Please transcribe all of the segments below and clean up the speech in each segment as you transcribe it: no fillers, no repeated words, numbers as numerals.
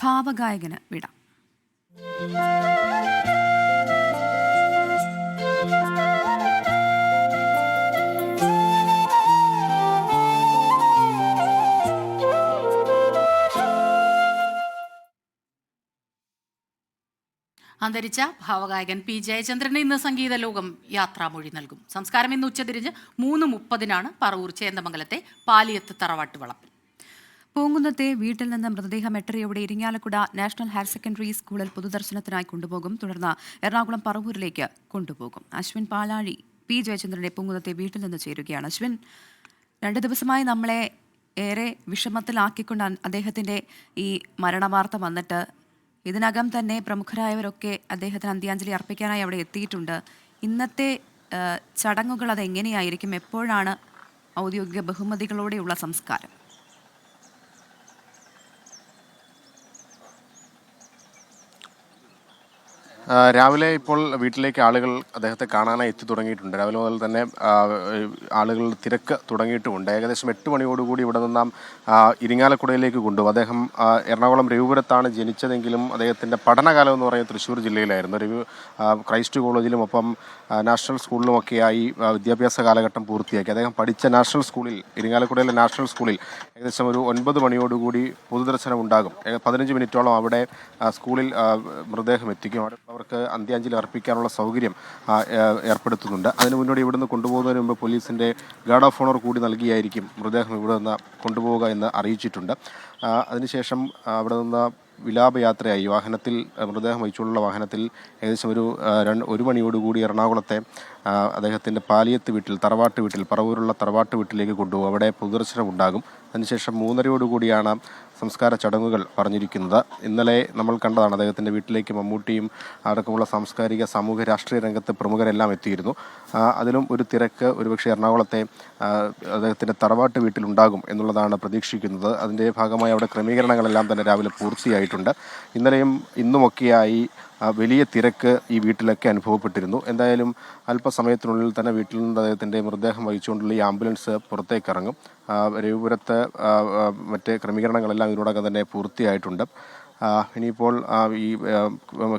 ഭാവഗായകന് വിട. അന്തരിച്ച ഭാവഗായകൻ പി ജയചന്ദ്രന് ഇന്ന് സംഗീത ലോകം യാത്രാമൊഴി നൽകും. സംസ്കാരം ഇന്ന് ഉച്ചതിരിഞ്ഞ് 3:30 പറവൂർ ചേന്ദമംഗലത്തെ പാലിയത്ത് തറവാട്ട് വളപ്പിൽ. പൂങ്കുന്നത്തെ വീട്ടിൽ നിന്ന് മൃതദേഹം 8:30 ഇരിങ്ങാലക്കുട നാഷണൽ ഹയർ സെക്കൻഡറി സ്കൂളിൽ പൊതുദർശനത്തിനായി കൊണ്ടുപോകും. തുടർന്ന് എറണാകുളം പറവൂരിലേക്ക് കൊണ്ടുപോകും. അശ്വിൻ പാലാഴി പി ജയചന്ദ്രന്റെ പൂങ്കുന്നത്തെ വീട്ടിൽ നിന്ന് ചേരുകയാണ്. അശ്വിൻ, 2 ദിവസമായി നമ്മളെ ഏറെ വിഷമത്തിലാക്കിക്കൊണ്ട് അദ്ദേഹത്തിന്റെ ഈ മരണവാർത്ത വന്നിട്ട് ഇതിനകം തന്നെ പ്രമുഖരായവരൊക്കെ അദ്ദേഹത്തിന് അന്ത്യാഞ്ജലി അർപ്പിക്കാനായി അവിടെ എത്തിയിട്ടുണ്ട്. ഇന്നത്തെ ചടങ്ങുകൾ അതെങ്ങനെയായിരിക്കും? എപ്പോഴാണ് ഔദ്യോഗിക ബഹുമതികളോടെയുള്ള സംസ്കാരം? രാവിലെ ഇപ്പോൾ വീട്ടിലേക്ക് ആളുകൾ അദ്ദേഹത്തെ കാണാനായി എത്തി തുടങ്ങിയിട്ടുണ്ട്. രാവിലെ മുതൽ തന്നെ ആളുകൾ തിരക്ക് തുടങ്ങിയിട്ടുമുണ്ട്. ഏകദേശം 8 മണിയോടുകൂടി ഇവിടെ നിന്നാം ഇരിങ്ങാലക്കുടയിലേക്ക് കൊണ്ടുപോകും. അദ്ദേഹം എറണാകുളം രവിപുരത്താണ് ജനിച്ചതെങ്കിലും അദ്ദേഹത്തിൻ്റെ പഠനകാലം എന്ന് പറയുന്നത് തൃശ്ശൂർ ജില്ലയിലായിരുന്നു. ക്രൈസ്റ്റ് കോളേജിലും ഒപ്പം നാഷണൽ സ്കൂളിലുമൊക്കെയായി വിദ്യാഭ്യാസ കാലഘട്ടം പൂർത്തിയാക്കി. അദ്ദേഹം പഠിച്ച നാഷണൽ സ്കൂളിൽ, ഇരിങ്ങാലക്കുടയിലെ നാഷണൽ സ്കൂളിൽ ഏകദേശം ഒരു 9 മണിയോടുകൂടി പൊതുദർശനം ഉണ്ടാകും. 15 മിനിറ്റോളം അവിടെ സ്കൂളിൽ മൃതദേഹം എത്തിക്കും. അവർക്ക് അന്ത്യാഞ്ജലി അർപ്പിക്കാനുള്ള സൗകര്യം ഏർപ്പെടുത്തുന്നുണ്ട്. അതിനു മുന്നോടി ഇവിടുന്ന് കൊണ്ടുപോകുന്നതിന് മുമ്പ് പോലീസിൻ്റെ ഗാർഡ് ഓഫ് ഓണർ കൂടി നൽകിയായിരിക്കും മൃതദേഹം ഇവിടെ നിന്ന് കൊണ്ടുപോവുക എന്ന് അറിയിച്ചിട്ടുണ്ട്. അതിനുശേഷം അവിടെ നിന്ന് വിലാപയാത്രയായി വാഹനത്തിൽ, മൃതദേഹം വഹിച്ചുള്ള വാഹനത്തിൽ ഏകദേശം ഒരു 1 മണിയോടുകൂടി എറണാകുളത്തെ അദ്ദേഹത്തിൻ്റെ പാലിയത്ത് വീട്ടിൽ, തറവാട്ട് വീട്ടിൽ, പറവൂരുള്ള തറവാട്ട് വീട്ടിലേക്ക് കൊണ്ടുപോകും. അവിടെ പൊതുദർശനം ഉണ്ടാകും. അതിനുശേഷം 3:30 സംസ്കാര ചടങ്ങുകൾ പറഞ്ഞിരിക്കുന്നത്. ഇന്നലെ നമ്മൾ കണ്ടതാണ്. അദ്ദേഹത്തിൻ്റെ വീട്ടിലേക്ക് മമ്മൂട്ടിയും അടക്കമുള്ള സാംസ്കാരിക, സാമൂഹ്യ, രാഷ്ട്രീയ രംഗത്ത് പ്രമുഖരെല്ലാം എത്തിയിരുന്നു. അതിലും ഒരു തിരക്ക് ഒരുപക്ഷെ എറണാകുളത്തെ അദ്ദേഹത്തിൻ്റെ തറവാട്ട് വീട്ടിലുണ്ടാകും എന്നുള്ളതാണ് പ്രതീക്ഷിക്കുന്നത്. അതിൻ്റെ ഭാഗമായി അവിടെ ക്രമീകരണങ്ങളെല്ലാം തന്നെ രാവിലെ പൂർത്തിയായിട്ടുണ്ട്. ഇന്നലെയും ഇന്നുമൊക്കെയായി വലിയ തിരക്ക് ഈ വീട്ടിലൊക്കെ അനുഭവപ്പെട്ടിരുന്നു. എന്തായാലും അല്പസമയത്തിനുള്ളിൽ തന്നെ വീട്ടിൽ നിന്ന് അദ്ദേഹത്തിൻ്റെ മൃതദേഹം വഹിച്ചുകൊണ്ടുള്ള ഈ ആംബുലൻസ് പുറത്തേക്ക് ഇറങ്ങും. രവിപുരത്ത് മറ്റ് ക്രമീകരണങ്ങളെല്ലാം ഇതിനോടകം തന്നെ പൂർത്തിയായിട്ടുണ്ട്. ഇനിയിപ്പോൾ ഈ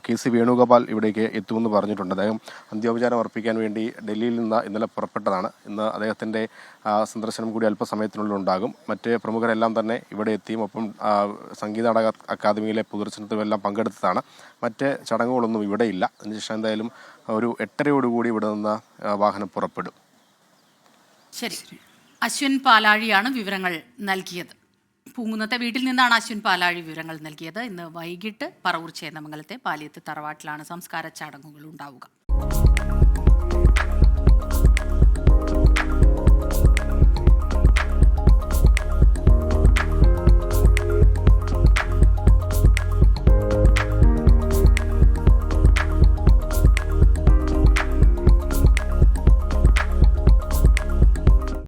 KC വേണുഗോപാൽ ഇവിടേക്ക് എത്തുമെന്ന് പറഞ്ഞിട്ടുണ്ട്. അദ്ദേഹം അന്ത്യോപചാരം അർപ്പിക്കാൻ വേണ്ടി ഡൽഹിയിൽ നിന്ന് ഇന്നലെ പുറപ്പെട്ടതാണ്. ഇന്ന് അദ്ദേഹത്തിൻ്റെ സന്ദർശനം കൂടി അല്പസമയത്തിനുള്ളിൽ ഉണ്ടാകും. മറ്റ് പ്രമുഖരെല്ലാം തന്നെ ഇവിടെ എത്തിയും ഒപ്പം സംഗീത നാടക അക്കാദമിയിലെ പൊതുദർശനത്തിലുമെല്ലാം പങ്കെടുത്തതാണ്. മറ്റ് ചടങ്ങുകളൊന്നും ഇവിടെയില്ല. അതിനുശേഷം എന്തായാലും ഒരു 8:30 ഇവിടെ നിന്ന് വാഹനം പുറപ്പെടും. ശരി, അശ്വിൻ പാലാഴിയാണ് വിവരങ്ങൾ നൽകിയത്. പൂങ്കുന്നത്തെ വീട്ടിൽ നിന്നാണ് അശ്വിൻ പാലാഴി വിവരങ്ങൾ നൽകിയത്. ഇന്ന് വൈകിട്ട് പറവൂർ ചേന്ദമംഗലത്തെ പാലിയത്ത് തറവാട്ടിലാണ് സംസ്കാര ചടങ്ങുകൾ ഉണ്ടാവുക.